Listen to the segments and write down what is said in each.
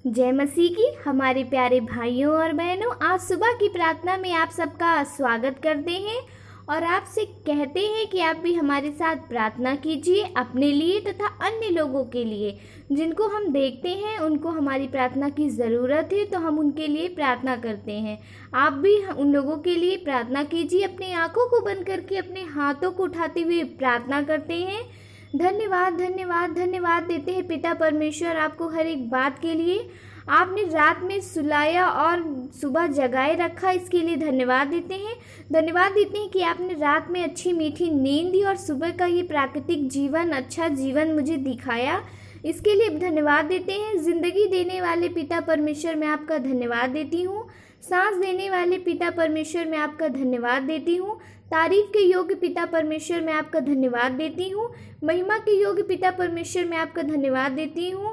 जय मसीह की हमारे प्यारे भाइयों और बहनों, आज सुबह की प्रार्थना में आप सबका स्वागत करते हैं और आपसे कहते हैं कि आप भी हमारे साथ प्रार्थना कीजिए अपने लिए तथा अन्य लोगों के लिए जिनको हम देखते हैं उनको हमारी प्रार्थना की ज़रूरत है, तो हम उनके लिए प्रार्थना करते हैं। आप भी उन लोगों के लिए प्रार्थना कीजिए, अपनी आंखों को बंद करके अपने हाथों को उठाते हुए प्रार्थना करते हैं। धन्यवाद धन्यवाद धन्यवाद देते हैं पिता परमेश्वर आपको हर एक बात के लिए। आपने रात में सुलाया और सुबह जगाए रखा, इसके लिए धन्यवाद देते हैं। धन्यवाद देते हैं कि आपने रात में अच्छी मीठी नींद दी और सुबह का ये प्राकृतिक जीवन, अच्छा जीवन मुझे दिखाया, इसके लिए धन्यवाद देते हैं। ज़िंदगी देने वाले पिता परमेश्वर मैं आपका धन्यवाद देती हूँ। सांस देने वाले पिता परमेश्वर मैं आपका धन्यवाद देती हूँ। तारीफ के योग्य पिता परमेश्वर मैं आपका धन्यवाद देती हूँ। महिमा के योग्य पिता परमेश्वर मैं आपका धन्यवाद देती हूँ।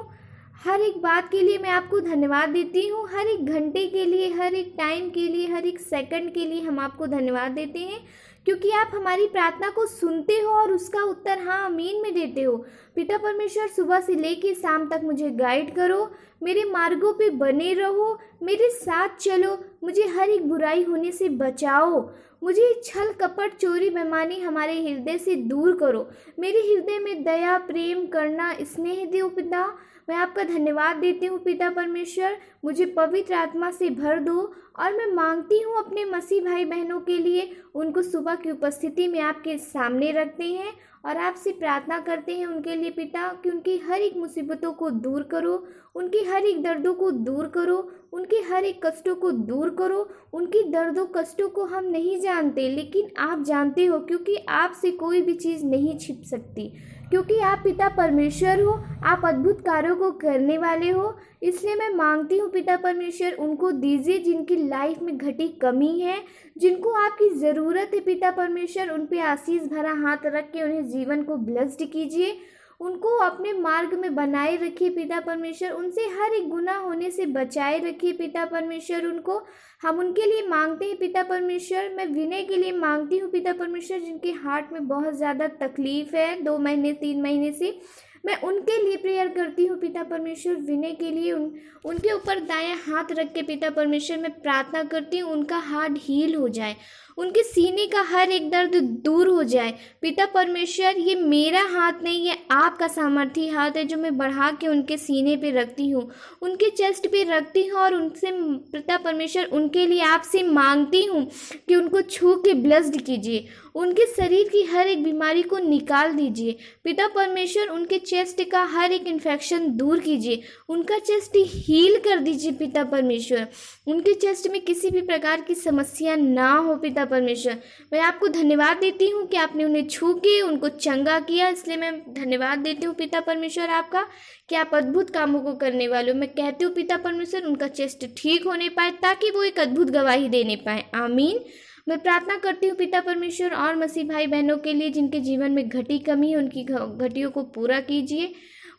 हर एक बात के लिए मैं आपको धन्यवाद देती हूँ। हर एक घंटे के लिए, हर एक टाइम के लिए, हर एक सेकंड के लिए हम आपको धन्यवाद देते हैं, क्योंकि आप हमारी प्रार्थना को सुनते हो और उसका उत्तर हाँ आमीन में देते हो। पिता परमेश्वर सुबह से लेकर शाम तक मुझे गाइड करो, मेरे मार्गों पे बने रहो, मेरे साथ चलो, मुझे हर एक बुराई होने से बचाओ, मुझे छल कपट चोरी बेईमानी हमारे हृदय से दूर करो, मेरे हृदय में दया प्रेम करना स्नेह दो पिता। मैं आपका धन्यवाद देती हूँ पिता परमेश्वर, मुझे पवित्र आत्मा से भर दो और मैं मांगती हूँ अपने मसीह भाई बहनों के लिए, उनको सुबह की उपस्थिति में आपके सामने रखते हैं और आपसे प्रार्थना करते हैं उनके लिए पिता, कि उनकी हर एक मुसीबतों को दूर करो, उनकी हर एक दर्दों को दूर करो, उनके हर एक कष्टों को दूर करो। उनकी दर्दों कष्टों को हम नहीं जानते, लेकिन आप जानते हो, क्योंकि आपसे कोई भी चीज़ नहीं छिप सकती, क्योंकि आप पिता परमेश्वर हो, आप अद्भुत कार्यों को करने वाले हो। इसलिए मैं मांगती हूँ पिता परमेश्वर उनको दीजिए जिनकी लाइफ में घटी कमी है, जिनको आपकी ज़रूरत है पिता परमेश्वर, उन पे आशीष भरा हाथ रख के उन्हें जीवन को ब्लेस्ड कीजिए, उनको अपने मार्ग में बनाए रखिए पिता परमेश्वर, उनसे हर एक गुनाह होने से बचाए रखिए पिता परमेश्वर उनको। हम उनके लिए मांगते हैं पिता परमेश्वर। मैं विनय के लिए मांगती हूँ पिता परमेश्वर, जिनके हार्ट में बहुत ज़्यादा तकलीफ है 2 महीने 3 महीने से, मैं उनके लिए प्रेयर करती हूँ पिता परमेश्वर। विनय के लिए उनके ऊपर दायां हाथ रख के पिता परमेश्वर मैं प्रार्थना करती हूँ, उनका हार्ट हील हो जाए, उनके सीने का हर एक दर्द दूर हो जाए पिता परमेश्वर। ये मेरा हाथ नहीं, ये आपका सामर्थी हाथ है जो मैं बढ़ा के उनके सीने पे रखती हूँ, उनके चेस्ट पे रखती हूँ और उनसे पिता परमेश्वर उनके लिए आपसे मांगती हूँ कि उनको छू के ब्लेस्ड कीजिए, उनके शरीर की हर एक बीमारी को निकाल दीजिए पिता परमेश्वर, उनके चेस्ट का हर एक इन्फेक्शन दूर कीजिए, उनका चेस्ट हील कर दीजिए पिता परमेश्वर, उनके चेस्ट में किसी भी प्रकार की समस्या ना हो पिता परमेश्वर। मैं आपको धन्यवाद देती हूँ कि आपने उन्हें छू के उनको चंगा किया, इसलिए मैं धन्यवाद देती हूँ पिता परमेश्वर आपका कि आप अद्भुत कामों को करने वाले हो। मैं कहती हूँ पिता परमेश्वर उनका चेस्ट ठीक होने पाए ताकि वो एक अद्भुत गवाही देने पाए, आमीन। मैं प्रार्थना करती हूँ पिता परमेश्वर और मसीह भाई बहनों के लिए जिनके जीवन में घटी कमी है, उनकी घटियों को पूरा कीजिए,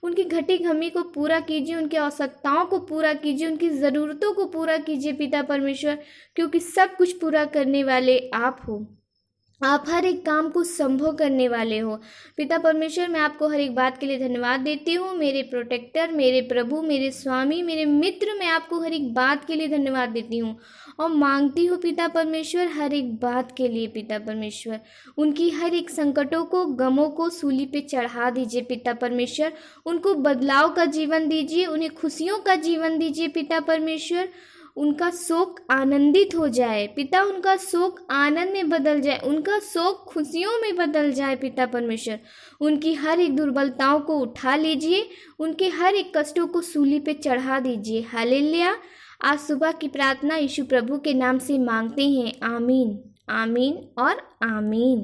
उनकी घटी कमी को पूरा कीजिए, उनकी आवश्यकताओं को पूरा कीजिए, उनकी ज़रूरतों को पूरा कीजिए पिता परमेश्वर, क्योंकि सब कुछ पूरा करने वाले आप हो, आप हर एक काम को संभव करने वाले हो पिता परमेश्वर। मैं आपको हर एक बात के लिए धन्यवाद देती हूँ, मेरे प्रोटेक्टर, मेरे प्रभु, मेरे स्वामी, मेरे मित्र, मैं आपको हर एक बात के लिए धन्यवाद देती हूँ और मांगती हूँ पिता परमेश्वर हर एक बात के लिए पिता परमेश्वर, उनकी हर एक संकटों को, गमों को सूली पे चढ़ा दीजिए पिता परमेश्वर, उनको बदलाव का जीवन दीजिए, उन्हें खुशियों का जीवन दीजिए पिता परमेश्वर, उनका शोक आनंदित हो जाए पिता, उनका शोक आनंद में बदल जाए, उनका शोक खुशियों में बदल जाए पिता परमेश्वर, उनकी हर एक दुर्बलताओं को उठा लीजिए, उनके हर एक कष्टों को सूली पे चढ़ा दीजिए। हालेलुया। आज सुबह की प्रार्थना यीशु प्रभु के नाम से मांगते हैं, आमीन आमीन और आमीन।